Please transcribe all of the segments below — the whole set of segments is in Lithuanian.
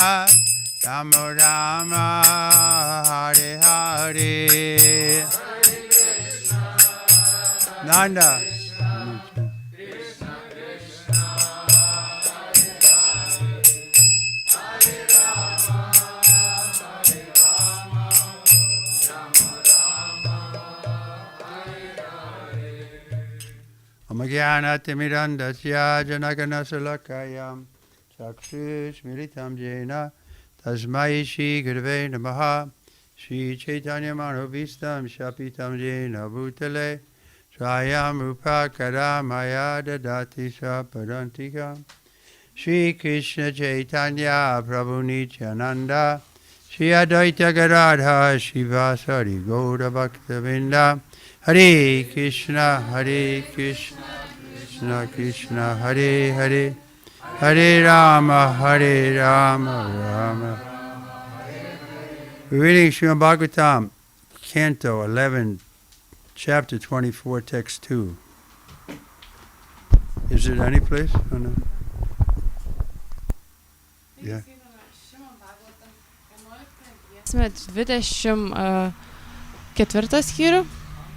Rama Rama, Hare Hare. Nanda. Amagyanatimirandasya janaganasalakayam chakshusmilitam jena tasmai shri gurave namaha Shri Chaitanya Manobhistam shapitam jena bhutale Swayam rupa karamaya dadati swapadantikam Shri Krishna Chaitanya Prabhu Nityananda Shri Advaita Gadadha Shivasari Gaura Bhaktavinda Hare Krishna Krishna Krishna Hare Hare Hare Rama Rama. We're reading Srimad Bhagavatam, Canto 11, Chapter 24, Text 2. Is it any place? Oh, no. Yeah. 24 skyrių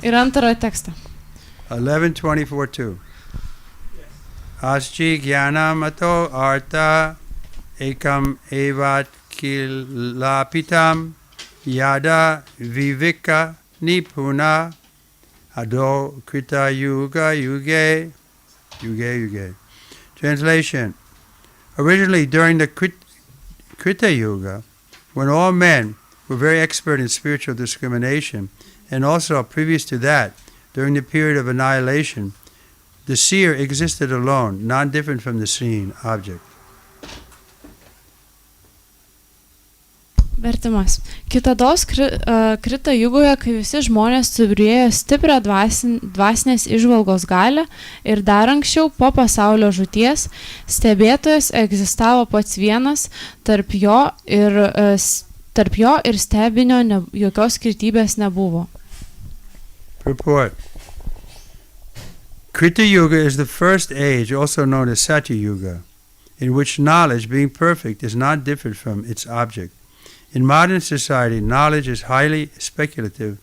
ir antrą tekstą. 11:24-2. Aschi jnanamato artha ekam evat kilapitam yada vivika nipuna ado krita yuga yuge. Translation. Originally during the Krita Yuga, when all men were very expert in spiritual discrimination, and also previous to that, during the period of annihilation, the seer existed alone, non-different from the seen object. Vertimas. Kitados Krita Jugoje, kai visi žmonės turėjo stiprią dvasinės įžvalgos galią ir dar anksčiau po pasaulio žūties, stebėtojas egzistavo pats vienas, tarp jo ir stebinio jokios skirtybės nebuvo. Purport. Krita Yuga is the first age, also known as Satya Yuga, in which knowledge, being perfect, is not different from its object. In modern society, knowledge is highly speculative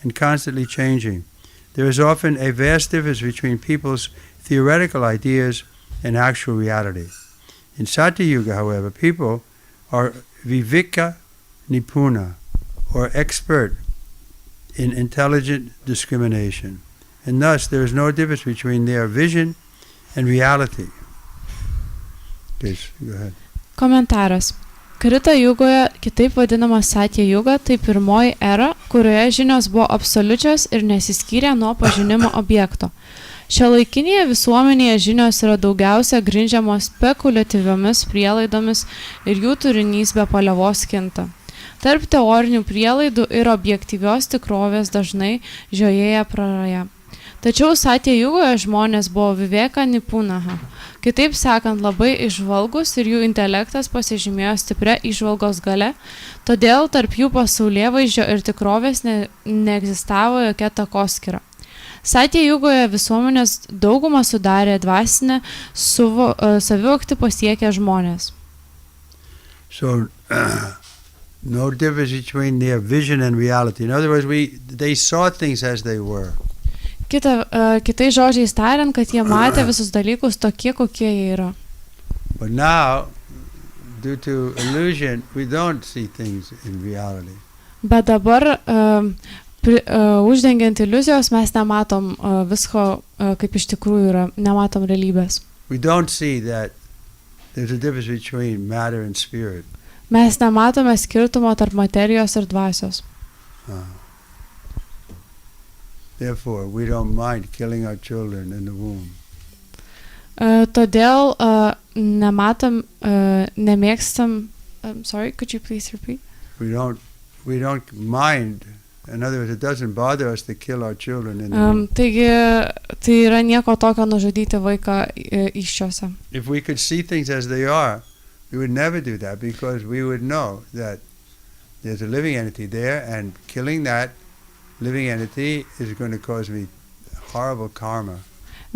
and constantly changing. There is often a vast difference between people's theoretical ideas and actual reality. In Satya Yuga, however, people are vivika nipuna, or expert in intelligent discrimination, and thus there is no difference between their vision and reality. Please, go ahead. Komentaras. Krita Jugoje, kitaip vadinama Satya Yuga, tai pirmoji era, kurioje žinios buvo absoliučios ir nesiskyrė nuo pažinimo objekto. Šiuolaikinėje visuomenėje žinios yra daugiausia grindžiamos spekuliatyviomis prielaidomis ir jų turinys be paliovos kinta. Tarp teorinių prielaidų ir objektyvios tikrovės dažnai žiojėja praraja. Tačiau Satya Jugoje žmonės buvo viveka nipunaha. Kitaip sakant, labai išvalgus ir jų intelektas pasižymėjo stiprią išvalgos gale, todėl tarp jų pasaulėvaizdžio ir tikrovės neegzistavo jokia takoskyra. Satya Jugoje visuomenės daugumą sudarė dvasinę savivoktį pasiekę žmonės. So, no difference between their vision and reality. In other words, they saw things as they were. Kitais žodžiais tariant, kad jie matė visus dalykus tokie, kokie jie yra. But now, due to illusion, we don't see things in reality. Bet dabar, uždengiant iliuzijos, mes nematom visko, kaip iš tikrųjų yra, nematom realybės. We don't see that there's a difference between matter and spirit. Mes nematome skirtumo tarp materijos ir dvasios. Therefore, we don't mind killing our children in the womb. Todėl nemėgstam. Sorry, could you please repeat? We don't mind. In other words, it doesn't bother us to kill our children in the womb. Taigi, tai yra nieko tokio nužudyti vaiką įsčiose. If we could see things as they are, we would never do that because we would know that there's a living entity there, and killing that living entity is going to cause me horrible karma.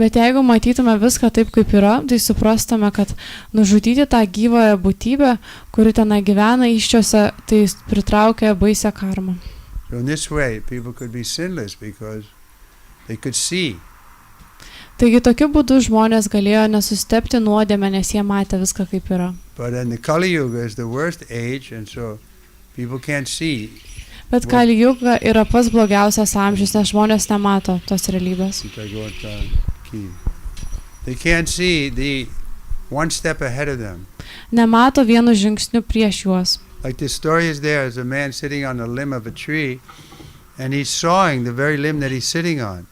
Bet jeigu matytume viską taip, kaip yra, tai suprastume, kad nužudyti tą gyvąją būtybę, kuri ten gyvena iščiose, tai pritraukia baisią karmą. So in this way, people could be sinless because they could see. Taigi tokiu būdu žmonės galėjo nesustepti nuodėmę, nes jie matė viską kaip yra. But in the Kali Yuga is the worst age, and so people can't see. Bet Kali Yuga yra pats blogiausias amžius, nes žmonės nemato tos realybės. They can't see the one step ahead of them. Nemato vienu žingsniu prieš juos. Like the story is there is a man sitting on the limb of a tree, and he's sawing the very limb that he's sitting on.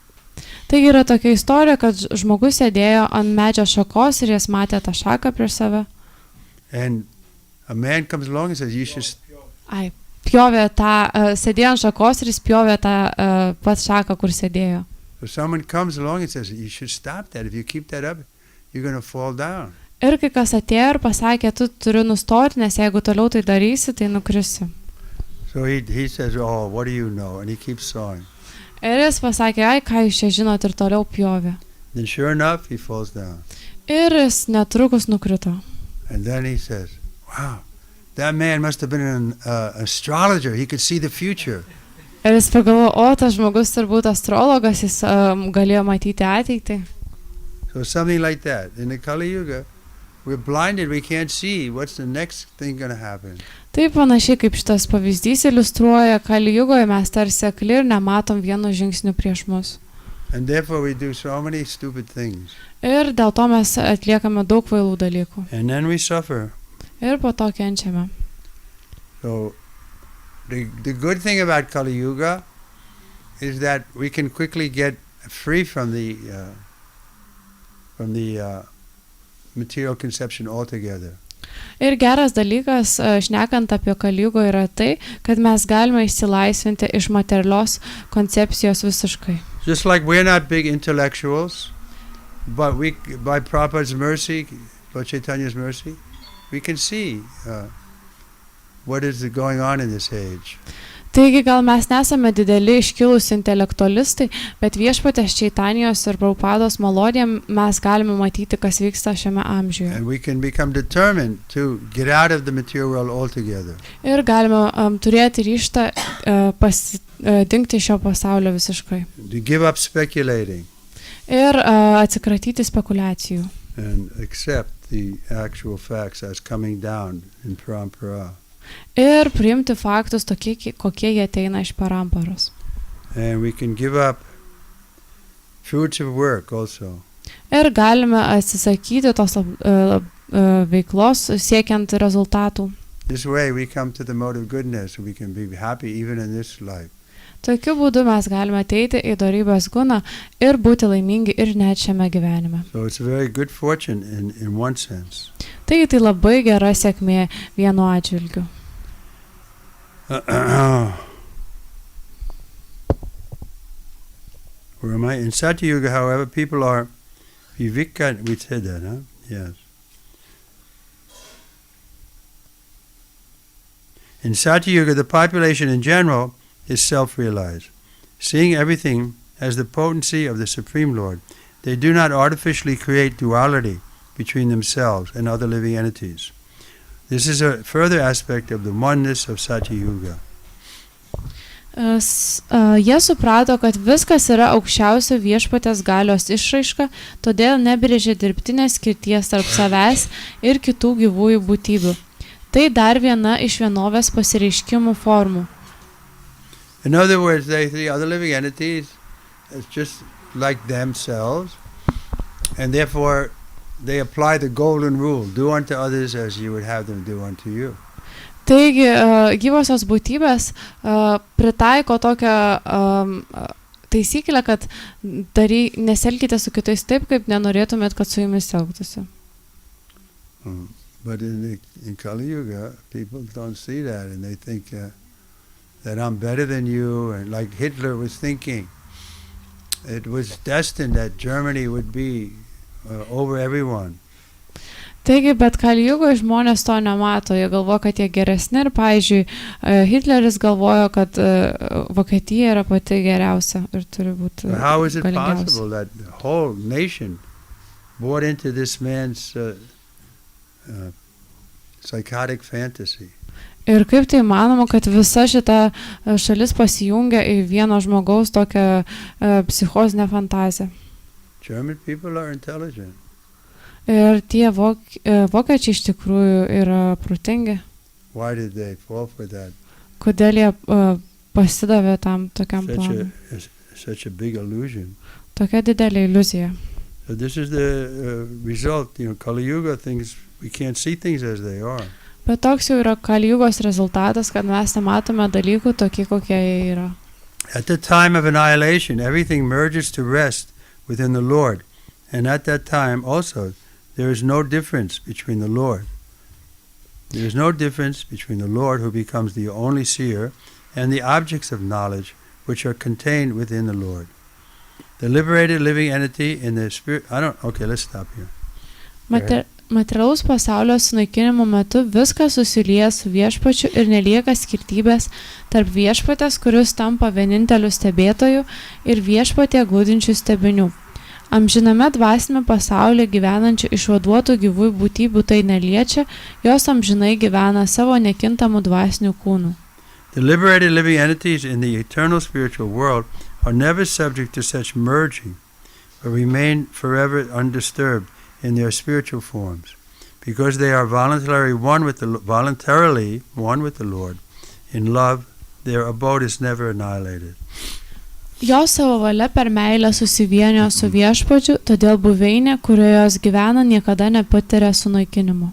Taigi yra tokia istorija, kad žmogus sėdėjo ant medžio šakos ir jis matė tą šaką prieš save. And a man comes along and says, "You should." Pjovė tą, sėdėjo ant šakos ir jis pjovė tą pat šaką, kur sėdėjo. So someone comes along and says, "You should stop that. If you keep that up, you're going to fall down." Ir kai kas atėjo ir pasakė, tu turi nustoti, nes jeigu toliau tai darysi, tai nukrisi. So he says, "Oh, what do you know?" And he keeps sawing. Ir jis pasakė, ką jūs čia žinot, ir toliau pjovė. Then sure enough, he falls down. Ir jis netrukus nukrito. And then he says, "Wow, that man must have been an astrologer. He could see the future." Ir jis pagalvojo, tas žmogus turbūt astrologas, jis galėjo matyti ateitį. So something like that. In the Kali Yuga, we're blinded. We can't see what's the next thing going to happen. Taip panašiai kaip šitas pavyzdys iliustruoja, Kali Jugoje mes tarsi akli ir nematom vienu žingsniu prieš mus. And therefore we do so many stupid things. Ir dėl to mes atliekame daug kvailų dalykų. And then we suffer. Ir po to kenčiame. So the good thing about Kali Yuga is that we can quickly get free from the material conception altogether. Ir geras dalykas, šnekant apie Kali Jugą, yra tai, kad mes galime išsilaisvinti iš materialios koncepcijos visiškai. Just like we're not big intellectuals, but we, by Prabhupada's mercy, by Chaitanya's mercy, we can see what is going on in this age. Taigi gal mes nesame dideli iškilusi intelektualistai, bet Viešpatės Čaitanijos ir Prabhupados malonėm mes galime matyti, kas vyksta šiame amžiuje. And we can become determined to get out of the material world altogether. Ir galime turėti ryžtą dingti šio pasaulio visiškai. To give up speculating. Ir atsikratyti spekulacijų. And accept the actual facts as coming down in parampara. Ir priimti faktus tokie, kokie jie ateina iš paramparos. And we can give up fruits of work also. Ir galime atsisakyti tos veiklos siekiant rezultatų. This way we come to the mode of goodness and we can be happy even in this life. Tokiu būdu mes galime ateiti į dorybės guną ir būti laimingi ir net šiame gyvenime. So it's a very good fortune in one sense. Taigi tai labai gera sėkmė vienu atžvilgiu. Where am I? In Satya Yuga, however, people are Trivikrama. We said that, huh? Yes. In Satya Yuga, the population in general is self-realized, seeing everything as the potency of the Supreme Lord. They do not artificially create duality between themselves and other living entities. This is a further aspect of the oneness of Satya Yuga. Jie suprato, kad viskas yra aukščiausio Viešpatės galios išraiška, todėl nebrėžė dirbtinės skirties tarp savęs ir kitų gyvųjų būtybių. Tai dar viena iš vienovės pasireiškimų formų. In other words, they see other living entities as just like themselves, and therefore they apply the golden rule, do unto others as you would have them do unto you. Taigi, gyvosios būtybės pritaiko tokią taisyklę, kad neselkite su kitais taip, kaip nenorėtumėt, kad su jumis elgtųsi. But in Kali Yuga, people don't see that, and they think that I'm better than you, and like Hitler was thinking, it was destined that Germany would be over everyone. Taigi, bet Kali Jugoje žmonės to nemato, jie galvoja, kad jie geresni ir, pavyzdžiui, Hitleris galvojo, kad Vokietija yra pati geriausia ir turi būti How is it galingiausia. possible that the whole nation bought into this man's psychotic fantasy? Ir kaip tai manoma, kad visa šita šalis pasijungia į vieno žmogaus tokią psichozinę fantaziją. German people are intelligent. Ir tie vokiečiai iš tikrųjų yra protingi. Why did they fall for that? Kodėl jie pasidavė tam tokiam planui? Such a big illusion. Tokia didelė iliuzija. So this is the result. Kali Yuga thinks we can't see things as they are. Bet toks jau yra Kali Jugos rezultatas, kad mes nematome dalykų tokie, kokie jie yra. At the time of annihilation, everything merges to rest within the Lord. And at that time also, there is no difference between the Lord. There is no difference between the Lord, who becomes the only seer, and the objects of knowledge which are contained within the Lord. The liberated living entity in the spirit... Okay, let's stop here. Materialaus pasaulio sunaikinimo metu viskas susilieja su viešpačiu ir nelieka skirtybės tarp viešpatės, kuris tampa vieninteliu stebėtoju, ir viešpatie glūdinčių stebinių. Amžiname dvasinėme pasaulyje gyvenančių išvaduotų gyvųjų būtybių tai neliečia, jos amžinai gyvena savo nekintamų dvasinių kūnų. The liberated living entities in the eternal spiritual world are never subject to such merging, but remain forever undisturbed in their spiritual forms, because they are voluntarily one with the Lord. In love, their abode is never annihilated. Jos savo valia per meilę susivienijo su viešpačiu, todėl buveinė, kurioje jos gyvena, niekada nepatiria sunaikinimo.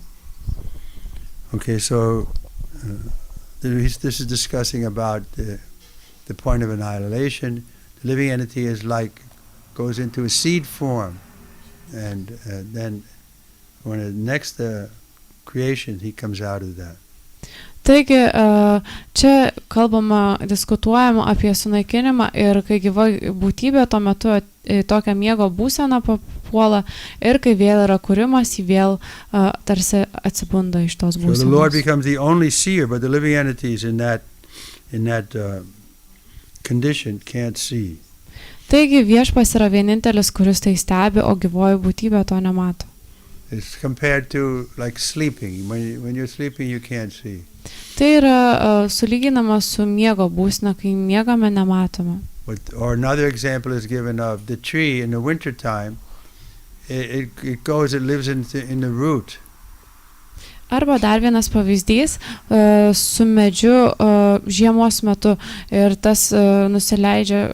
Okay, so this is discussing about the point of annihilation. The living entity is goes into a seed form, and then when the next creation, he comes out of that. Taigi, čia kalbama, diskutuojama apie sunaikinimą, ir kai gyva būtybė tuo metu tokią miego būseną papuola, ir kai vėl yra kūrimas, jį vėl tarsi atsibunda iš tos būsenos. So the Lord becomes the only seer, but the living entities in that condition can't see. Taigi viešpas yra vienintelis, kuris tai stebi, o gyvoji būtybė to nemato. It's compared to like sleeping. When you're sleeping, you can't see. Tai yra sulyginama su miego būsena, kai miegame nematome. Or another example is given of the tree in the winter time. It lives in the root. Arba dar vienas pavyzdys su medžiu žiemos metu, ir tas nusileidžia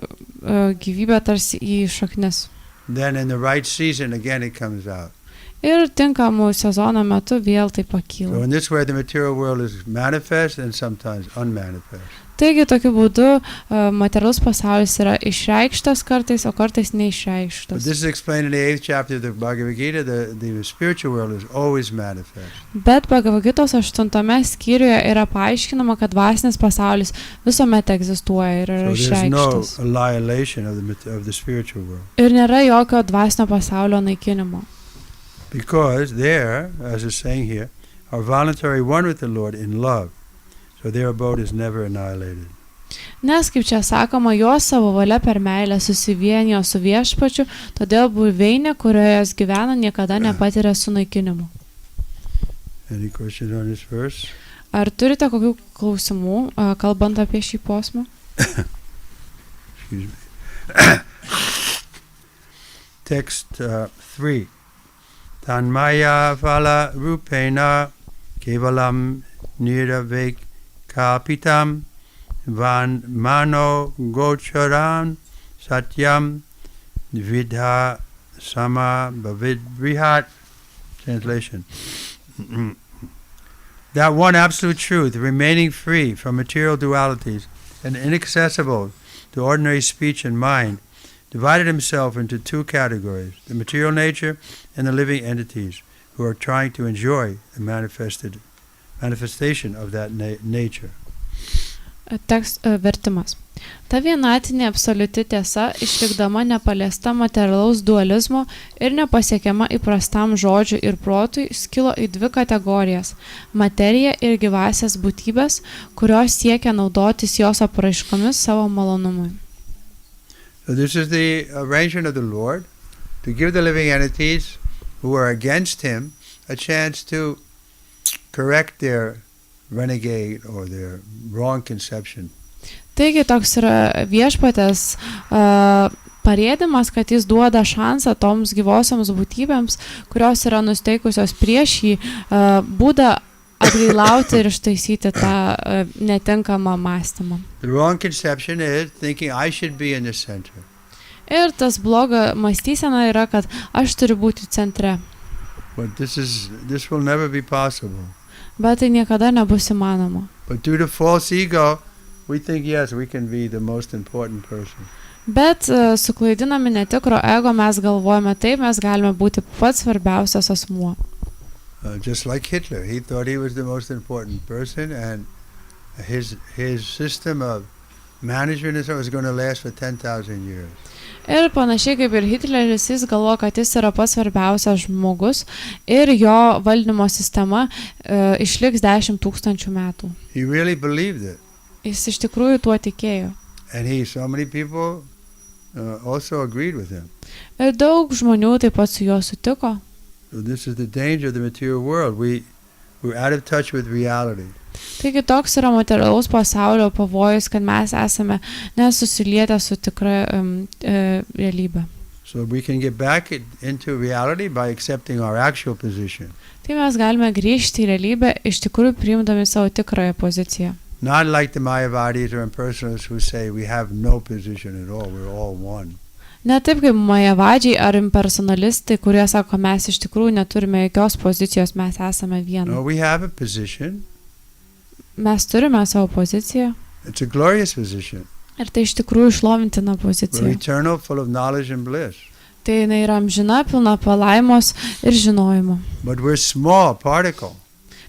gyvybę tarsi į šaknis. Then in the right season again it comes out. Ir tinkamų sezono metu vėl tai pakyla. So in this way the material world is manifest and sometimes unmanifest. Taigi tokiu būdu materialus pasaulis yra išreikštas kartais, o kartais neišreikštas. But this is explained in the 8th chapter of the Bhagavad Gita. The spiritual world is always manifest. Bet Bhagavad Gitos 8 skyriuje yra paaiškinama, kad dvasinis pasaulis visuomet egzistuoja ir yra išreikštas. So there's no annihilation of the spiritual world. Ir nėra jokio dvasinio pasaulio naikinimo. Because there, as it's saying here, are voluntary one with the Lord in love. So their abode is never annihilated. Nes, kaip čia sakoma, jos savo valia per meilę susivienijo su viešpačiu, todėl buveinė, kurioje jos gyvena, niekada nepatiria sunaikinimo. Any questions on this verse? Ar turite kokių klausimų, kalbant apie šį posmą? Excuse me. Text 3. Tanmaya phala rupena kevalam niravek kapitam van mano gocharan satyam vidha sama bhavid brihat. Translation. That one absolute truth, remaining free from material dualities and inaccessible to ordinary speech and mind, divided himself into two categories, the material nature and the living entities, who are trying to enjoy the manifestation of that nature. Vertimas. Ta vienatinė absoliuti tiesa, išlikdama nepaliesta materialaus dualizmo ir nepasiekiama įprastam žodžiui ir protui, skilo į dvi kategorijas – materiją ir gyvasias būtybės, kurios siekia naudotis jos apraiškomis savo malonumui. So this is the arrangement of the Lord to give the living entities who are against him a chance to correct their renegade or their wrong conception. Taigi toks yra viešpatės parėdimas, kad jis duoda šansą toms gyvosioms būtybėms, kurios yra nusteikusios prieš jį, būdą atgailauti ir ištaisyti tą netinkamą mąstymą. The wrong conception is thinking I should be in the center. Ir tas bloga mąstysena yra, kad aš turiu būti centre. But this will never be possible. Bet tai niekada nebus įmanoma. But due to false ego, we think yes, we can be the most important person. Bet suklaidinami netikro ego mes galvojame, taip mes galime būti pats svarbiausias asmuo. Just like Hitler, he thought he was the most important person, and his system of management was going to last for 10,000 years. Ir panašiai kaip ir Hitleris, jis galvoja, kad jis yra pats svarbiausias žmogus ir jo valdymo sistema išliks 10,000 metų. He really believed it. Jis iš tikrųjų tuo tikėjo. And so many people also agreed with him. Ir daug žmonių taip pat su juo sutiko. So this is the danger of the material world. We're out of touch with reality. Taigi toks yra materialaus pasaulio pavojus, kad mes esame nesusilietę su tikra realybė. So we can get back into reality by accepting our actual position. Tai mes galime grįžti į realybę, iš tikrųjų priimdami savo tikrąją poziciją. Not like the Mayavadis or impersonalists who say we have no position at all, we're all one. Ne taip kaip majavadžiai ar impersonalistai, kurie sako, mes iš tikrųjų neturime jokios pozicijos, mes esame viena. No, we have a position. Mes turime savo poziciją. It's a glorious position. Ir tai iš tikrųjų išlovintina We're pozicija. eternal, full of knowledge and bliss. Tai jinai yra amžina, pilna palaimos ir žinojimo. But we're small particle,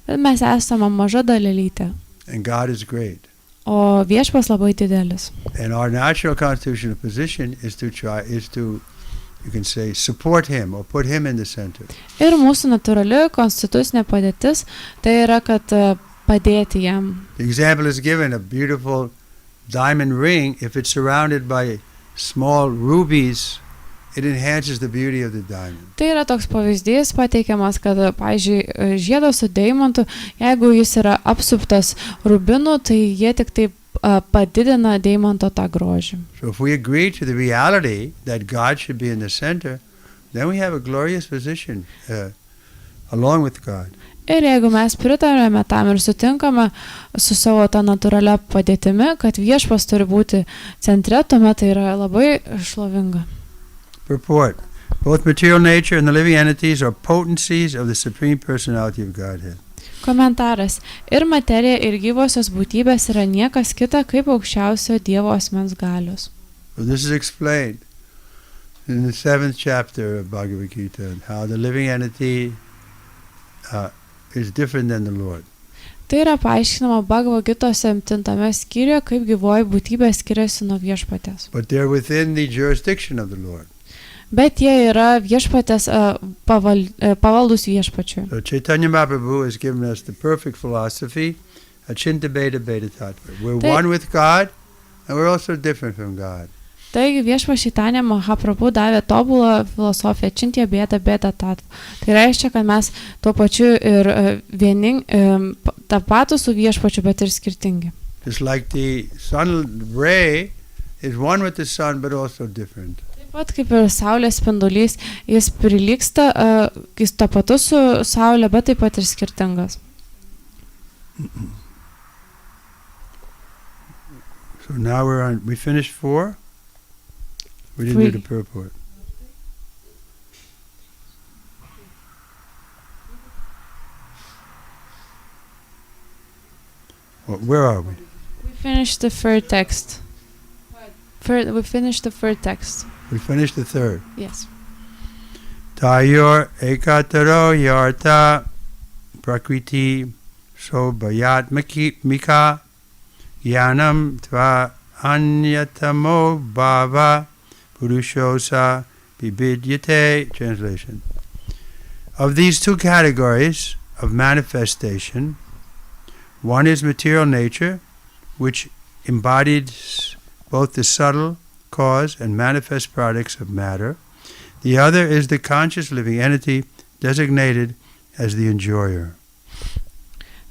Bet mes esame maža dalelytė, and God is great. o viešpas labai didelis. And our natural constitutional position is to, you can say, support him or put him in the center. Ir mūsų natūrali konstitucinė padėtis, tai yra, kad padėti jam. The example is given, a beautiful diamond ring, if it's surrounded by small rubies, it enhances the beauty of the diamond. Tai yra toks pavyzdys pateikiamas, kad, pavyzdžiui, žiedas su deimantu, jeigu jis yra apsuptas rubinų, tai jie tik taip padidina deimanto tą grožį. So if we agree to the reality that God should be in the center, then we have a glorious position along with God. Ir jeigu mes pritarėme tam ir sutinkame su savo tą natūralia padėtimi, kad viešpas turi būti centre, tuomet tai yra labai šlovinga. Purport. Both material nature and the living entities are potencies of the Supreme Personality of Godhead. Komentaras. Ir materija, ir gyvosios būtybės yra niekas kita kaip aukščiausio Dievo asmens galios. So this is explained in the 7th chapter of Bhagavad Gita, how the living entity is different than the Lord. Tai yra paaiškinama Bhagavad Gitos 7 skyriuje, kaip gyvoji būtybė skiriasi nuo viešpatės. But they're within the jurisdiction of the Lord. Bet jie yra viešpatės pavaldus viešpačiui. So Chaitanya Mahaprabhu has given us the perfect philosophy, Achinta Bheda Bheda Tattva. We're one with God, and we're also different from God. Taigi viešpas Chaitanya Mahaprabhu davė tobulą filosofiją Achintya Bheda Bheda Tattva. Tai reiškia, kad mes tuo pačiu ir tapatūs su viešpačiu, bet ir skirtingi. Just like the sun ray is one with the sun, but also different. Taip pat kaip ir saulės spindulys, jis prilygsta, jis tapatus su saulė, bet taip pat ir skirtingas. So now we finished 4. We didn't do the purport. Well, where are we? We finished the third text. We finished the third text. We finished the 3rd. Yes. Tayor ekataro yarta prakriti sobhayat mika Jnanam tva anyatamo bhava purushosa bibidyate. Translation. Of these two categories of manifestation, one is material nature, which embodies both the subtle cause and manifest products of matter. The other is the conscious living entity designated as the enjoyer.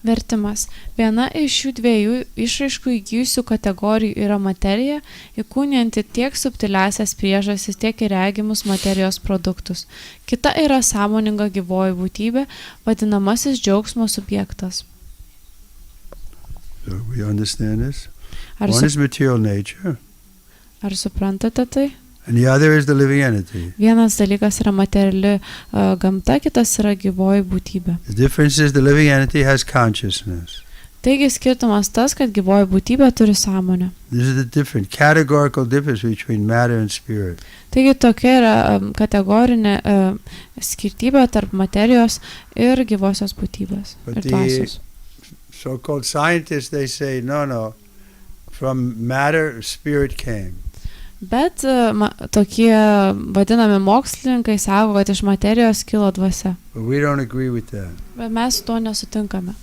Vertimas. Viena iš šių dviejų išraiškų įgijusių kategorijų yra materija, įkūnijanti tiek subtiliasias priežastis, tiek ir regimus materijos produktus. Kita yra sąmoninga gyvoji būtybė, vadinamasis džiaugsmo subjektas. So we understand this? Ar, One is material nature, ar suprantate tai? and the other is the living entity. Vienas dalykas yra materiali gamta, kitas yra gyvoji būtybė. The difference is the living entity has consciousness. Taigi skirtumas tas, kad gyvoji būtybė turi sąmonę. This is the different categorical difference between matter and spirit. Taigi tokia yra kategorinė skirtybė tarp materijos ir gyvosios būtybės. But Ir the dvasios. so-called scientists, they say, no, from matter, spirit came. Bet tokie vadinami mokslininkai sako, kad iš materijos kilo dvasia. But we don't agree with that. Bet mes su to nesutinkame.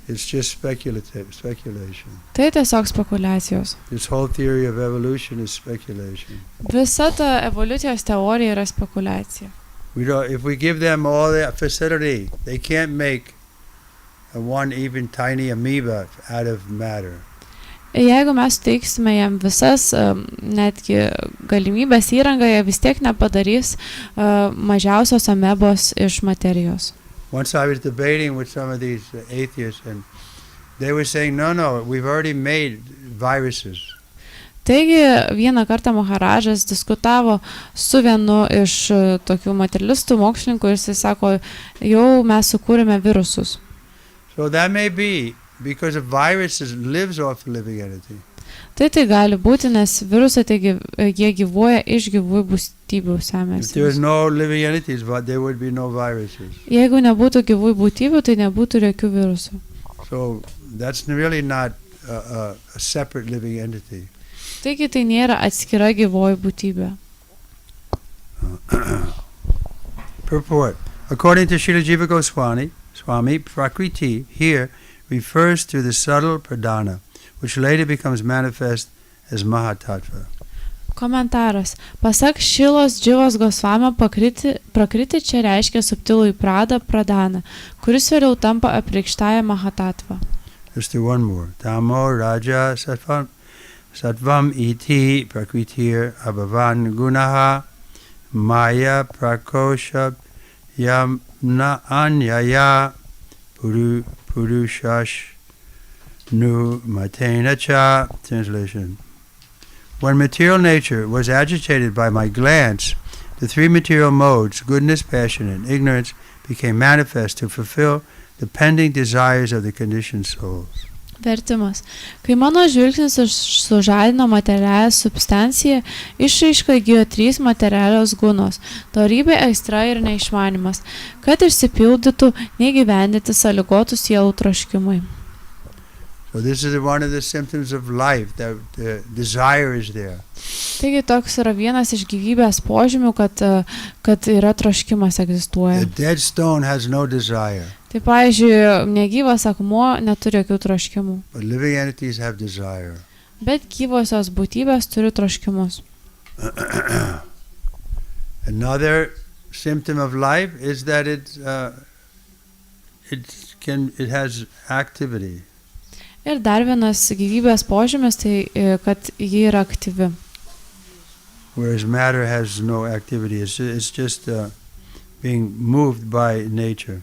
It's just speculation. Tai tiesiog spekulacijos. This whole theory of evolution is speculation. Visa ta evoliucijos teorija yra spekulacija. If we give them all the facility, they can't make one even tiny amoeba out of matter. Jeigu mes teiksime jam visas netgi galimybės įrangą, jie vis tiek nepadarys mažiausios amebos iš materijos. Once I was debating with some of these atheists, and they were saying, no, we've already made viruses. Taigi vieną kartą Maharadžas diskutavo su vienu iš tokių materialistų mokslininkų ir jis sako, jau mes sukūrėme virusus. So that may be because a virus lives off the living entity. Tai gali būti, nes virusai taigi jie gyvuoja iš gyvųjų būtybių If there was no living entities, there would be no viruses. Jeigu nebūtų gyvųjų būtybių, tai nebūtų jokių virusų. So that's really not a separate living entity. Taigi tai nėra atskira gyvoji būtybė. Purport. According to Srila Trivikrama Svamis ŠB, Prakriti here refers to the subtle pradhana, which later becomes manifest as Mahatattva. Komentaras. Pasak Šilos Dživos Gosvamio, prakriti čia reiškia subtilųjį pradą, pradaną, kuris vėliau tampa apreikštąja Mahatattva. Let's do one more. Tamo Raja Sattvam iti prakritir abhavan gunaha maya prakosha yamna anyaya purushash nu matena cha. Translation. When material nature was agitated by my glance, the three material modes, goodness, passion, and ignorance, became manifest to fulfill the pending desires of the conditioned souls. Vertimas. Kai mano žvilgsnis sužadino materialią substanciją, išraišką įgijo 3 materialios gunos – dorybė, aistra ir neišmanimas, kad išsipildytų neįgyvendinti sąlygotų sielų troškimai. So this is one of the symptoms of life, that the desire is there. Taigi toks yra vienas iš gyvybės požymių, kad yra troškimas egzistuoja. The dead stone has no desire. Tai pavyzdžiui, negyvas akmuo neturi jokių troškimų. But living entities have desire. Bet gyvosios būtybės turi troškimus. Another symptom of life is that it has activity. Ir dar vienas gyvybės požymis, tai kad ji yra aktyvi. Whereas matter has no activity. It's just being moved by nature.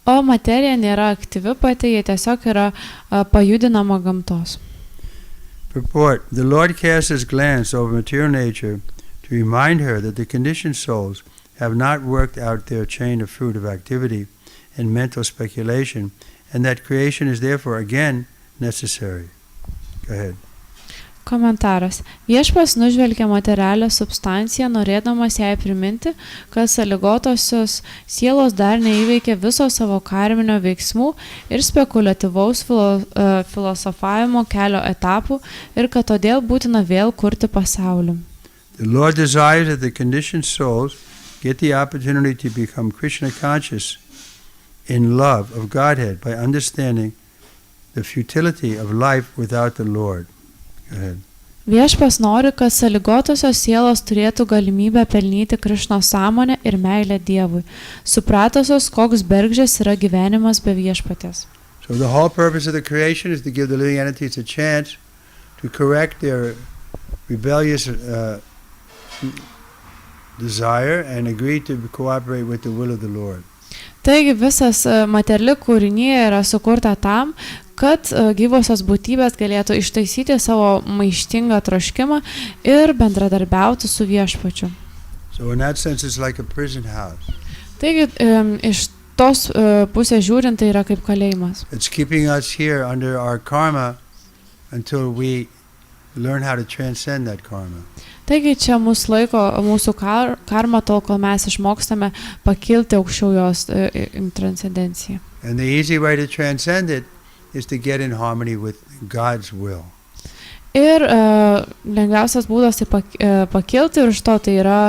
O materija nėra aktyvi pati, jie tiesiog yra pajudinama gamtos. Purport. The Lord casts his glance over material nature to remind her that the conditioned souls have not worked out their chain of fruit of activity and mental speculation, and that creation is therefore again necessary. Go ahead. Komentaras. Viešpats nužvelgia materialią substanciją, norėdamas jai priminti, kad sąlygotosios sielos dar neįveikė viso savo karminio veiksmų ir spekuliatyvaus filosofavimo kelio etapų ir kad todėl būtina vėl kurti pasaulį. The Lord desires that the conditioned souls get the opportunity to become Krishna conscious in love of Godhead by understanding the futility of life without the Lord. Viešpas nori, kad sąlygotosios sielos turėtų galimybę pelnyti Krišno sąmonę ir meilę Dievui, supratosios, koks bergždžias yra gyvenimas be viešpaties. So the whole purpose of the creation is to give the living entities a chance to correct their rebellious desire and agree to cooperate with the will of the Lord. Taigi visas materiali kūrinija yra sukurta tam, kad gyvosios būtybės galėtų ištaisyti savo maištingą troškimą ir bendradarbiauti su viešpačiu. So in that sense it's like a prison house. Taigi iš tos pusės žiūrint tai yra kaip kalėjimas. It's keeping us here under our karma until we learn how to transcend that karma. Taigi čia mūsų laiko mūsų karma tol, kol mes išmokstame pakilti aukščiau jos transcendenciją. And the easy way to transcend it is to get in harmony with God's will. Ir lengviausias būdas tai pakilti ir iš to tai yra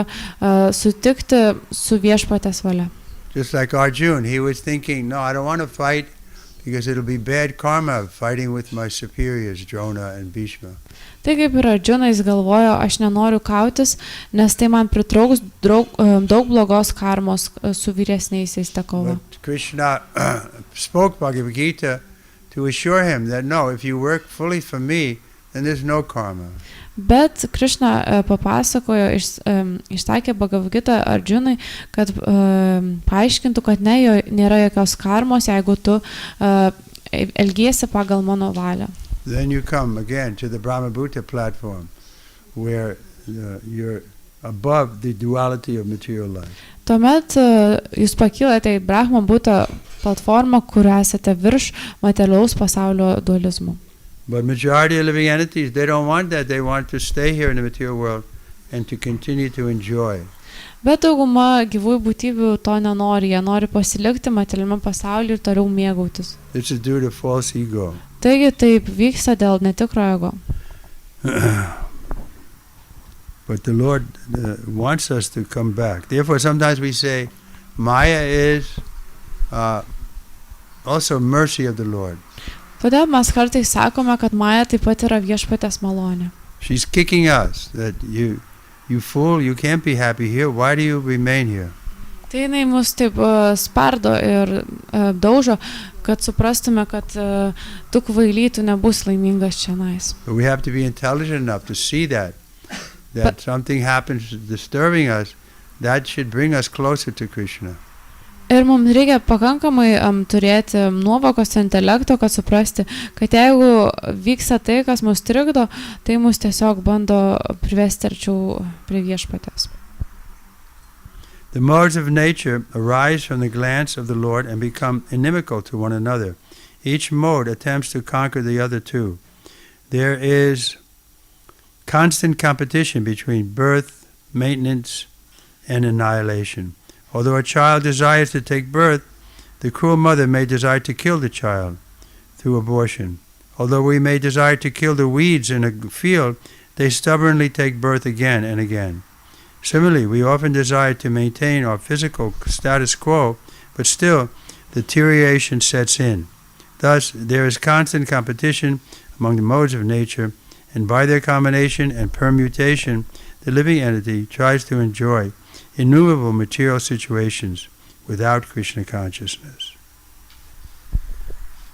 sutikti su viešpatės valia. Just like Arjuna, he was thinking, no, I don't want to fight because it'll be bad karma fighting with my superiors, Drona and Bhishma. Tai kaip ir Arjuna, jis galvojo, aš nenoriu kautis, nes tai man pritrauks daug blogos karmos su vyresniaisiais ta kova. But Krishna spoke Bhagavad Gita to assure him that no, if you work fully for me, then there's no karma. Bet Krišna papasakojo, išsakė Bhagavad Gita Arjunai, kad paaiškintų, kad nėra jokios karmos, jeigu tu elgiesi pagal mano valią. Then you come again to the Brahmabhuta platform where you're above the duality of material life. Tuomet jūs pakilate į Brahmabhuta platformą, kur esate virš materialaus pasaulio dualizmo. But majority of living entities, they don't want that. They want to stay here in the material world and to continue to enjoy. Bet dauguma gyvųjų būtybių to nenori, jie nori pasilikti materialiame pasaulyje ir toliau mėgautis. This is due to false ego. Taigi taip vyksta dėl netikro ego. But the Lord wants us to come back. Therefore, sometimes we say, Maya is also mercy of the Lord. Todėl mes kartais sakome, kad Maja taip pat yra viešpatės malonė. She's kicking us that you fool, you can't be happy here. Why do you remain here? Tai jinai mus taip spardo ir daužo, kad suprastume, kad tu kvaily, tu nebus laimingas čionais. But we have to be intelligent enough to see that something happens disturbing us, that should bring us closer to Krishna. Ir mums reikia pakankamai turėti nuovokos intelekto, kad suprasti, kad jeigu vyksta tai, kas mus trikdo, tai mus tiesiog bando privesti arčiau prie viešpatės. The modes of nature arise from the glance of the Lord and become inimical to one another. Each mode attempts to conquer the other two. There is constant competition between birth, maintenance, and annihilation. Although a child desires to take birth, the cruel mother may desire to kill the child through abortion. Although we may desire to kill the weeds in a field, they stubbornly take birth again and again. Similarly, we often desire to maintain our physical status quo, but still deterioration sets in. Thus, there is constant competition among the modes of nature, and by their combination and permutation, the living entity tries to enjoy innumerable material situations without Krishna consciousness.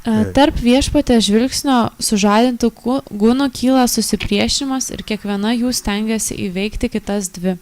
Tarp viešpatės žvilgsnio sužadintų gūnų kyla susipriešinimas ir kiekviena jų stengiasi įveikti kitas dvi.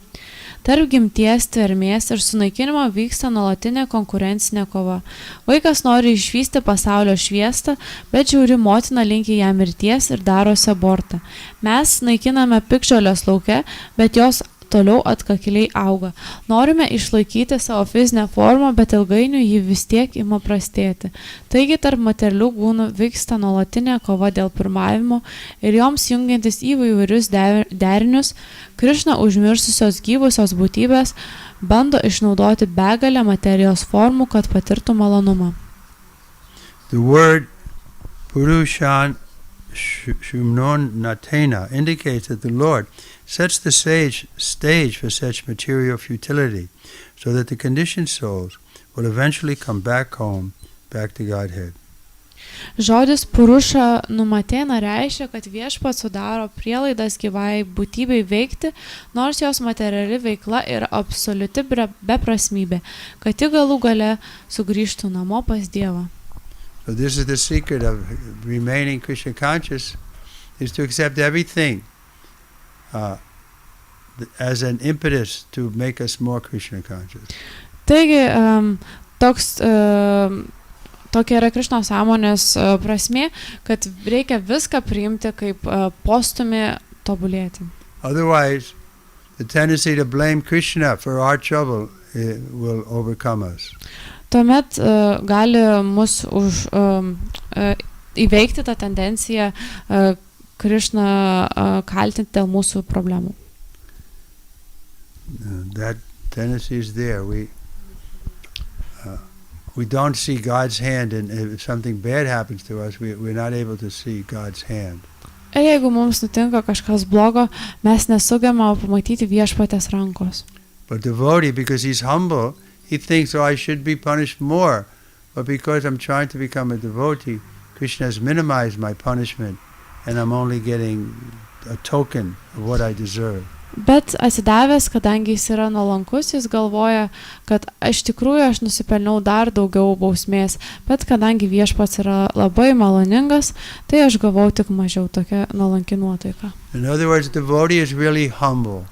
Tarp gimties, tvermės ir sunaikinimo vyksta nuolatinė konkurencinė kova. Vaikas nori išvysti pasaulio šviesą, bet žiauri motina linki jam mirties ir darosi abortą. Mes naikiname piktžolės lauke, bet jos toliau atkakliai auga. Norime išlaikyti savo fizinę formą, bet ilgainiui ji vis tiek ima prastėti. Taigi tarp materialių kūnų vyksta nuolatinė kova dėl pirmavimo ir joms jungiantis įvairius derinius, Krišna užmiršusios gyvusios būtybės bando išnaudoti begalę materijos formų, kad patirtų malonumą. The word Purushan Shumnon Natena indicates that the Lord sets the stage for such material futility, so that the conditioned souls will eventually come back home, back to Godhead. Žodis Puruša Numatena reiškia, kad Viešpats sudaro prielaidas gyvai būtybei veikti, nors jos materiali veikla yra absoliuti beprasmybė, kad ji galų gale sugrįžtų namo pas Dievą. So this is the secret of remaining Krishna conscious, is to accept everything as an impetus to make us more Krishna conscious. Taigi, tokia yra Krišnos sąmonės prasmė, kad reikia viską priimti kaip postumį tobulėti. Otherwise, the tendency to blame Krishna for our trouble will overcome us. Tuomet gali mus įveikti tą tendenciją Krišną kaltinti dėl mūsų problemų. That tendency is there. We don't see God's hand, and if something bad happens to us, we're not able to see God's hand. Ir jeigu mums nutinka kažkas blogo, mes nesugebame pamatyti Viešpaties rankos. But devotee, because he's humble, he thinks, oh, I should be punished more. But because I'm trying to become a devotee, Krishna has minimized my punishment, and I'm only getting a token of what I deserve. Bet atsidavęs, kadangi jis yra nuolankus, jis galvoja, kad iš tikrųjų aš nusipelniau dar daugiau bausmės, bet kadangi Viešpats yra labai maloningas, tai aš gavau tik mažiau tokią nuolanki nuotaiką. In other words, devotee is really humble.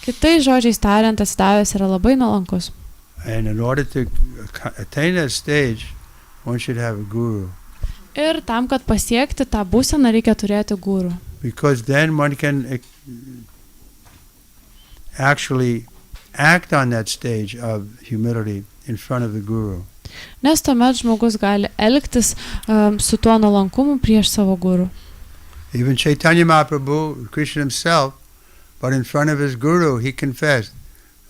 Kitais žodžiais tariant, atsidavęs yra labai nuolankus. And in order to attain that stage, one should have a guru. Ir tam, kad pasiekti tą būseną, reikia turėti guru. Because then one can actually act on that stage of humility in front of the guru. Nes tuomet žmogus gali elgtis su tuo nuolankumu prieš savo guru. Even Chaitanya Mahaprabhu, Krishna himself, but in front of his guru, he confessed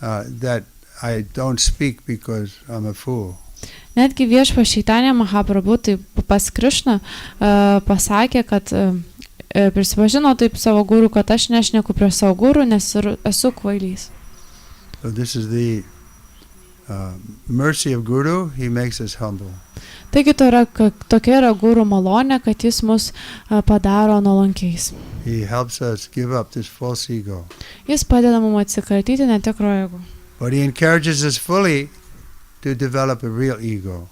that I don't speak because I'm a fool. Netgi Viešpats Chaitanya Mahaprabhu, tai pas Krišną pasakė, kad prisipažino taip savo guru, kad aš nešneku prieš savo guru, nes esu kvailys. So this is the mercy of Guru. He makes us humble. Taigi tokia yra guru malonė, kad jis mus padaro nuolankiais. He helps us give up this false ego. Jis padeda mums atsikratyti netikro ego. But he encourages us fully to develop a real ego.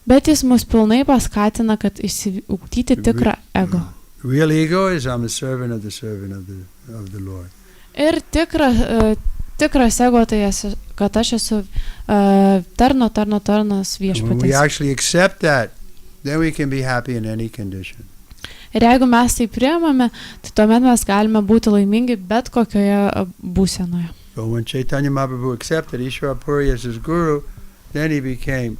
Bet jis mus pilnai paskatina, kad išsiugdyti tikrą ego. Real ego is I'm a servant of the Lord. Ir tikras ego tai kad aš esu tarnas And when we Viešpaties. actually accept that, then we can be happy in any condition. Ir jeigu mes tai priemame, tai tuomet mes galime būti laimingi bet kokioje būsenoje. So when Chaitanya Mahaprabhu accepted Ishvara Puri as his guru, then he became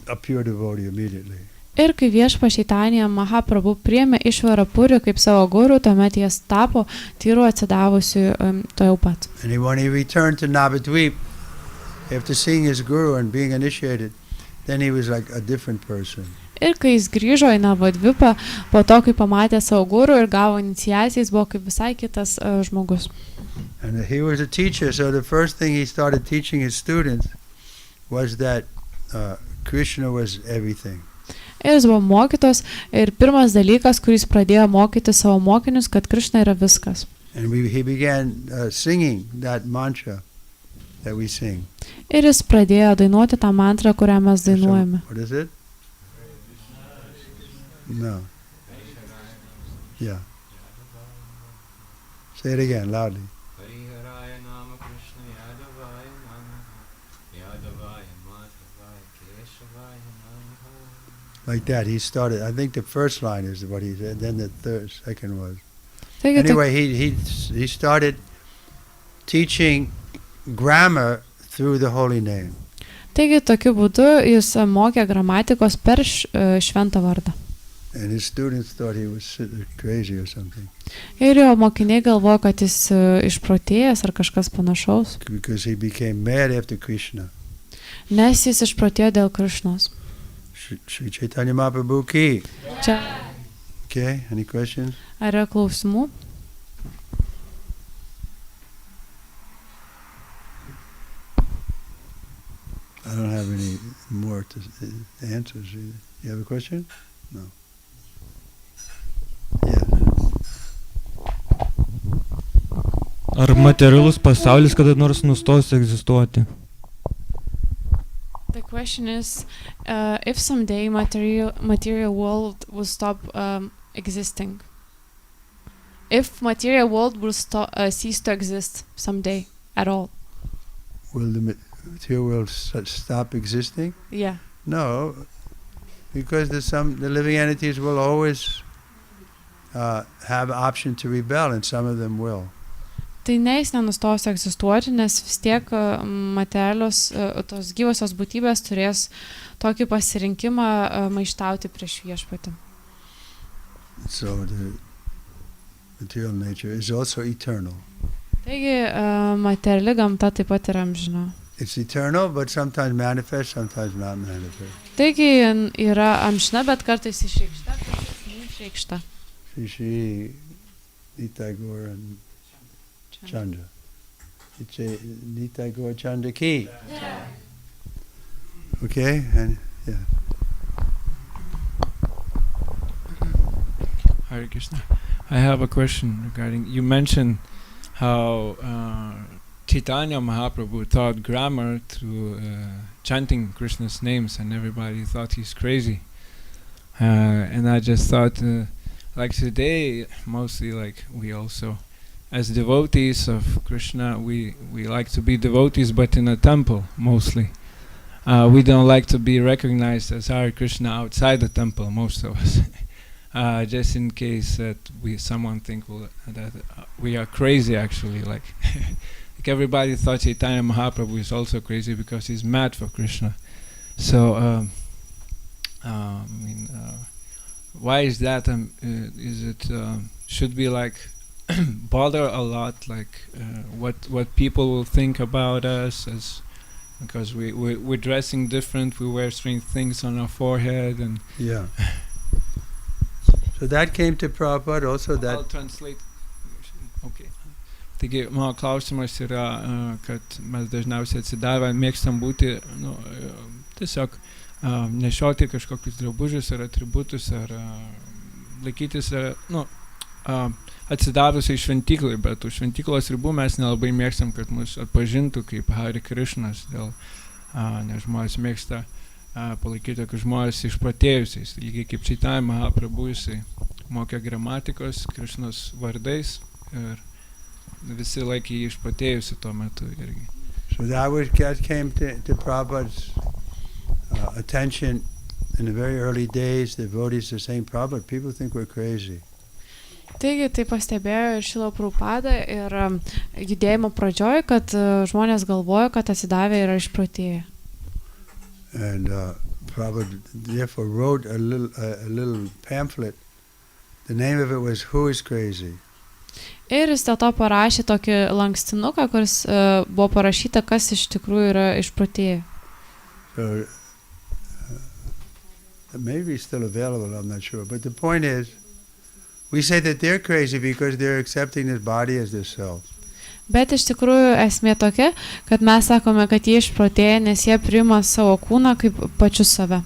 a pure devotee immediately. Ir kai Viešpats Chaitanya Mahaprabhu priėmė Išvarą Purį kaip savo guru, tuomet jis tapo tyru atsidavusiu tojau pat. And when he returned to Navadvip, after seeing his guru and being initiated, then he was like a different person. Ir kai jis grįžo į Navadvipą, po to, kai pamatė savo guru ir gavo iniciaciją, jis buvo kaip visai kitas žmogus. And he was a teacher, so the first thing he started teaching his students was that Krishna was everything. Ir jis buvo mokytos ir pirmas dalykas, kuris pradėjo mokyti savo mokinius, kad Krišna yra viskas. And he began singing that mantra that we sing. Ir jis pradėjo dainuoti tą mantrą, kurią mes dainuojame. What is it? No. Yeah. Say it again, loudly. Like that, he started. I think the first line is what he said. Then the second was. Taigi, Anyway, he started teaching grammar through the holy name. Taigi tokiu būdu jis mokė gramatikos per šventą vardą. And his students thought he was crazy or something. Ir jo mokiniai galvojo, kad jis išprotėjęs ar kažkas panašaus. Because he became mad after Krishna. Nes jis išprotėjo dėl Krišnos. Sri Chaitanya Mahaprabhu ki. Čia Okay, any questions? ar yra klausimų? I don't have any more answers either. You have a question? No. Yes. Ar materialus pasaulis kada nors nustos egzistuoti? The question is, if someday material world will stop existing. If material world will cease to exist someday at all. Will the material world stop existing? Yeah. No, because the living entities will always have option to rebel, and some of them will. Tai ne, jis nenustos egzistuoti, nes vis tiek materialios, tos gyvosios būtybės turės tokį pasirinkimą maištauti prieš viešpatį. So the material nature is also eternal. Taigi materiali gamta taip pat yra amžina. It's eternal, but sometimes manifest, sometimes not manifest. Taigi yra amžina, bet kartais išreikšta, kartais neišreikšta. Shri Nitai Gaur and Chandra. Nitai Gaur Chandra ki. Yeah. Okay, and yeah. Hare Krishna. I have a question regarding, you mentioned how Chaitanya Mahaprabhu taught grammar through chanting Krishna's names, and everybody thought he's crazy. And I just thought, like today, mostly like we also, as devotees of Krishna, we like to be devotees, but in a temple mostly. We don't like to be recognized as Hare Krishna outside the temple, most of us. Just in case that someone think that we are crazy actually, like everybody thought Chaitanya Mahaprabhu is also crazy because he's mad for Krishna. So why is that? Is it should be like bother a lot, like what people will think about us, as because we're dressing different, we wear strange things on our forehead, and Yeah. So that came to Prabhupada also. That I'll translate. Okay. Taigi, mano klausimas yra, kad mes dažniausiai atsidavę mėgstam būti, tiesiog nešioti kažkokius drabužius ar atributus, ar laikytis, atsidavusiai šventyklai, bet už šventyklos ribų mes nelabai mėgstam, kad mus atpažintų kaip Hare Krishnas, nes žmonės mėgsta palaikyti tokius žmonės išprotėjusiais. Lygiai kaip Chaitanya Mahaprabhu, jisai mokė gramatikos Krishnos vardais ir visi laikė jį išprotėjusi tuo metu irgi. So that came to Prabhupada's attention in the very early days. The devotees are saying, Prabhupada, people think we're crazy. Taigi tai pastebėjo ir Šrila Prabhupada ir judėjimo pradžioj, kad žmonės galvoja, kad atsidavę yra išprotėję. And Prabhupada therefore wrote a little pamphlet. The name of it was "Who is Crazy?" Ir jis dėl to parašė tokį lankstinuką, kuris buvo parašyta, kas iš tikrųjų yra išprotėję. So maybe it's still available, I'm not sure. But the point is, we say that they're crazy because they're accepting this body as their self. Bet iš tikrųjų esmė tokia, kad mes sakome, kad jie išprotėję, nes jie priima savo kūną kaip pačius save.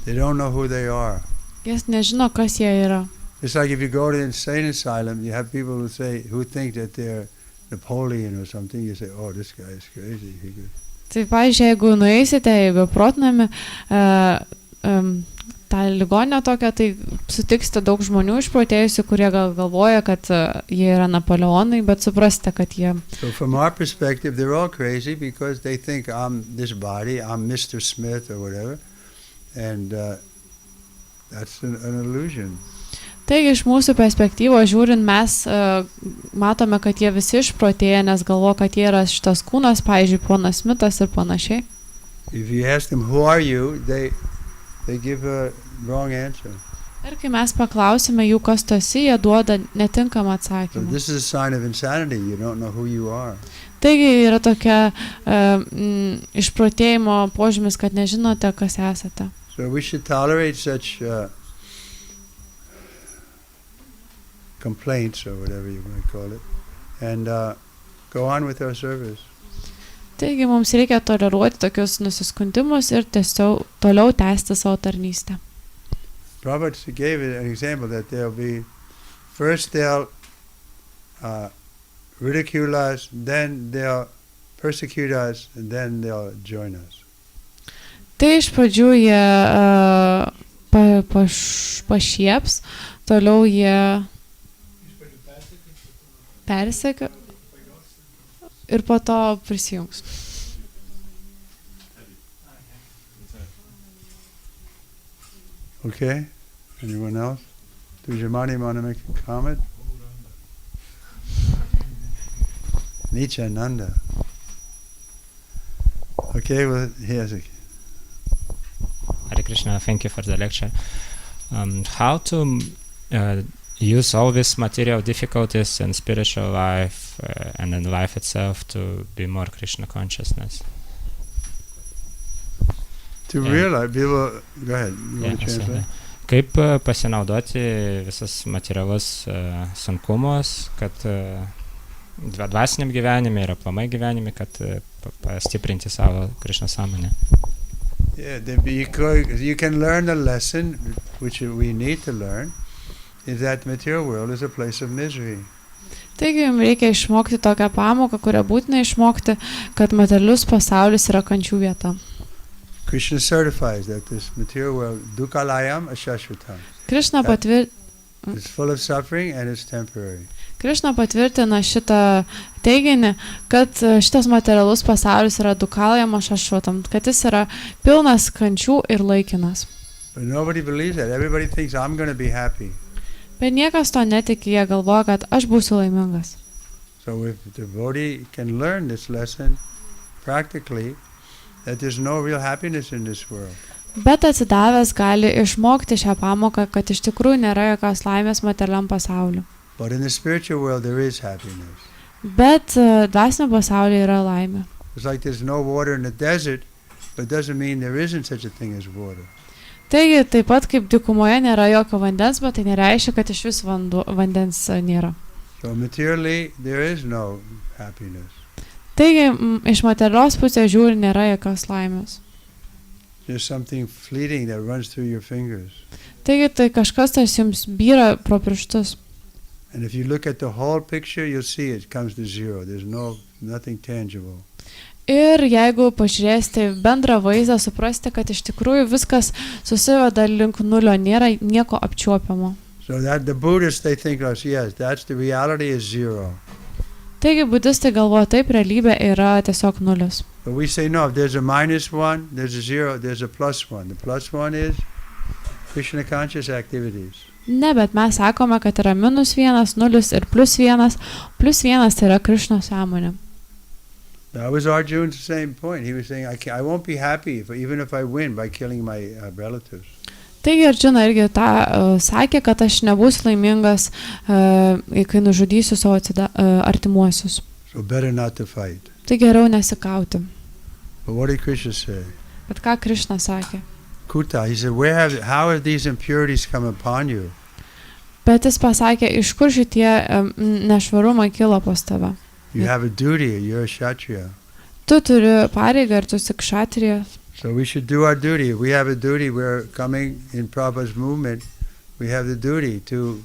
They don't know who they are. Jie nežino, kas jie yra. It's like if you go to an insane asylum, you have people who think that they're Napoleon or something. You say, "Oh, this guy is crazy." Tai pavyzdžiui, jeigu nueisite į beprotnamį, tą ligoninę tokią, tai sutiksite daug žmonių išprotėjusių, kurie galvoja, kad jie yra Napoleonai, bet suprasite, kad jie... So from our perspective, they're all crazy because they think I'm this body, I'm Mr. Smith or whatever, and that's an illusion. Taigi iš mūsų perspektyvos žiūrint mes matome, kad jie visi išprotėja, nes galvo, kad jie yra šitas kūnas, pavyzdžiui, ponas Smitas ir panašiai. If you ask them, who are you, they give a wrong answer. Ir kai mes paklausime jų, kas tu esi, jie duoda netinkamą So atsakymą. this is a sign of insanity. You don't know who you are. Taigi yra tokia išprotėjimo požymis, kad nežinote, kas esate. So we should tolerate such complaints or whatever you might call it, and go on with our service. Taigi mums reikia toleruoti tokius nusiskundimus ir tiesiog toliau tęsti savo tarnystę. Prabhupada gave an example that first they'll ridicule us, then they'll persecute us, and then they'll join us. Tai iš pradžių jie pašieps, toliau jie persekio ir po to prisijungs. Okay? Anyone else? Does Jamani want to make a comment? Nityananda. Okay, well, here's a... Hare Krishna, thank you for the lecture. How to use all these material difficulties in spiritual life and in life itself to be more Krishna consciousness? To realize, people... Go ahead. You want to translate? Kaip pasinaudoti visas materialus sunkumus, kad dvasiniam gyvenime ir aplamai gyvenime, kad pastiprinti savo Krishna sąmonę. Yeah, you can learn a lesson, which we need to learn, is that the material world is a place of misery. Taigi jums reikia išmokti tokią pamoką, kurią būtina išmokti, kad materialus pasaulis yra kančių vieta. Krishna certifies that this material world, dukkhalayam ashashvatam, Krishna is full of suffering and is temporary. Krishna patvirtina šitą teiginį, kad šitas materialus pasaulis yra dukkhalayam ashashvatam, kad jis yra pilnas kančių ir laikinas. But nobody believes that. Everybody thinks I'm going to be happy. Bet niekas to netiki, jie galvoja, kad aš būsiu laimingas. So if the devotee can learn this lesson practically, that there's no real happiness in this world. Bet atsidavęs gali išmokti šią pamoką, kad iš tikrųjų nėra jokios laimės materialiam pasauliu. But in the spiritual world there is happiness. Bet dvasinio pasaulyje yra laimė. It's like there's no water in the desert, but it doesn't mean there isn't such a thing as water. Taigi, taip pat kaip dykumoje nėra jokio vandens, bet tai nereiškia, kad iš vis vandens nėra. So materially there is no happiness. Taigi, iš materialios pusės žiūri, nėra jokios laimės. There's something fleeting that runs through your fingers. Taigi, tai kažkas tas jums byra pro pirštus. And if you look at the whole picture, you'll see it comes to zero. There's nothing tangible. Ir jeigu pažiūrėsite bendrą vaizdą, suprasite, kad iš tikrųjų viskas susiveda link nulio, nėra nieko apčiuopiamo. So that the Buddhists, they think, oh, yes, that's the reality is zero. Taigi, budistai galvoja, taip, realybė yra tiesiog nulis. But we say, no, if there's a minus one, there's a zero, there's a plus one. The plus one is Krishna conscious activities. Ne, bet mes sakome, kad yra -1, 0 ir +1. +1 tai yra Krishna sąmonė. That was Arjuna's same point. He was saying, I won't be happy even if I win by killing my relatives. Taigi Arjuna irgi tą sakė, kad aš nebūsiu laimingas, kai nužudysiu savo artimuosius. So better not to fight. Tai geriau nesikauti. But what did Krishna say? Bet ką Krishna sakė? Kuta, he said, how have these impurities come upon you? Bet jis pasakė, iš kur šitie nešvarumai kilo pas tave. You have a duty, you're a kshatriya. Tu turi pareigą ir tu esi kshatrijas. So we should do our duty. If we have a duty, we're coming in Prabhupada's movement, we have the duty to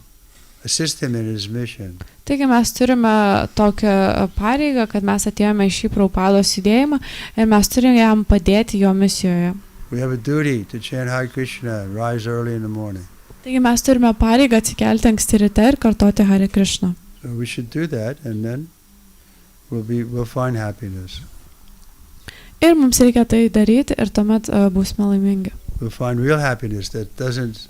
assist him in his mission. Taigi mes turime tokią pareigą, kad mes atėjome į šį Prabhupados judėjimą ir mes turime jam padėti jo misijoje. We have a duty to chant Hare Krishna and rise early in the morning. Taigi mes turime pareigą atsikelti anksti ryte ir kartoti Hare Krishna. So we should do that, and then we'll find happiness. Ir mums reikia tai daryti ir tuomet būsime laimingi. We'll find real happiness that doesn't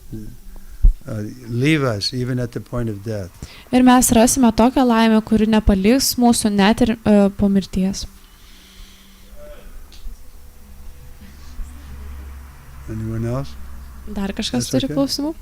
leave us even at the point of death. Ir mes rasime tokią laimę, kuri nepaliks mūsų net ir po mirties. Anyone else? Dar kažkas That's turi okay. klausimų?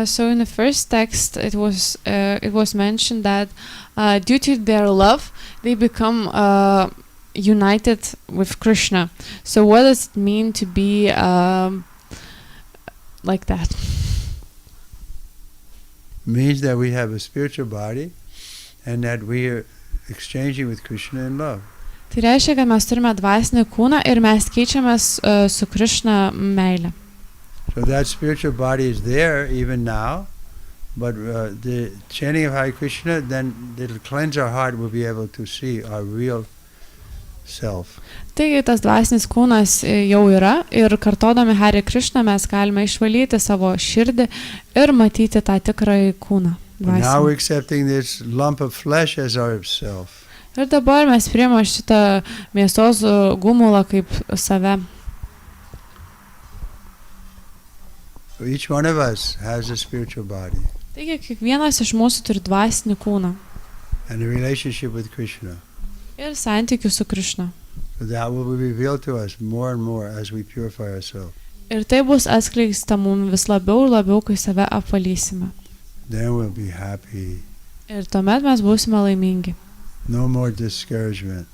So in the first text, it was mentioned that due to their love, they become united with Krishna. So what does it mean to be like that? Means that we have a spiritual body and that we are exchanging with Krishna in love. Tai reiškia, kad mes turime dvasinį kūną ir mes keičiamės su Krishna meile. So that spiritual body is there even now, but the chanting of Hare Krishna, then it'll cleanse our heart. We'll be able to see our real self. Taigi tas dvasinis kūnas jau yra ir kartodami Hare Krishna mes galime išvalyti savo širdį ir matyti tą tikrąjį kūną. But now we're Dvasinį. accepting this lump of flesh as our self. Ir dabar mes priimame šitą mėsos gumulą kaip save. So each one of us has a spiritual body Taigi kiekvienas iš mūsų turi dvasinį kūną and a relationship with Krishna. ir santykių su Krishna. So that will be revealed to us more and more as we purify ourselves. Ir tai bus atskleista mums vis labiau ir labiau, kai save apvalysime. Then we'll be happy. Ir tuomet mes būsime laimingi. No more discouragement.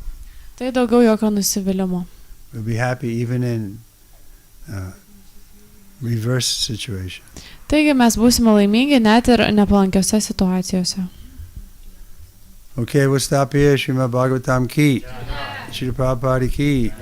Tai daugiau jokio nusivylimų. We'll be happy even in reverse situation. Taigi mes būsime laimingi net ir nepalankiose situacijose. Okay, we'll stop here. Srimad Bhagavatam ki. Srila Prabhupada ki.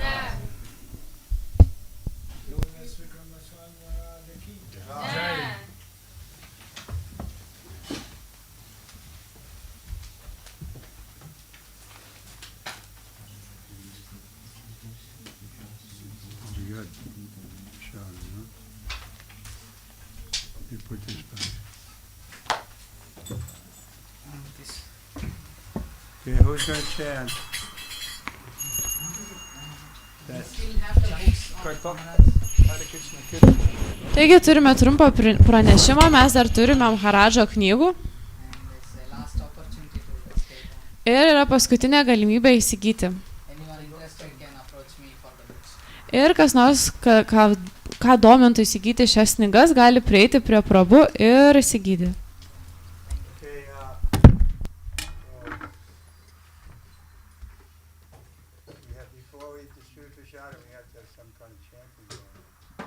You put this back. Okay, who's going to chant? Taigi turime trumpą pranešimą, mes dar turime Maharadžo knygų. Ir yra paskutinė galimybė įsigyti. Ir kas nors, ką domintų įsigyti šias knygas, gali prieiti prie Prabhu ir įsigyti. Okay, before we distribute prasad, we have to have some kind of chanting going on.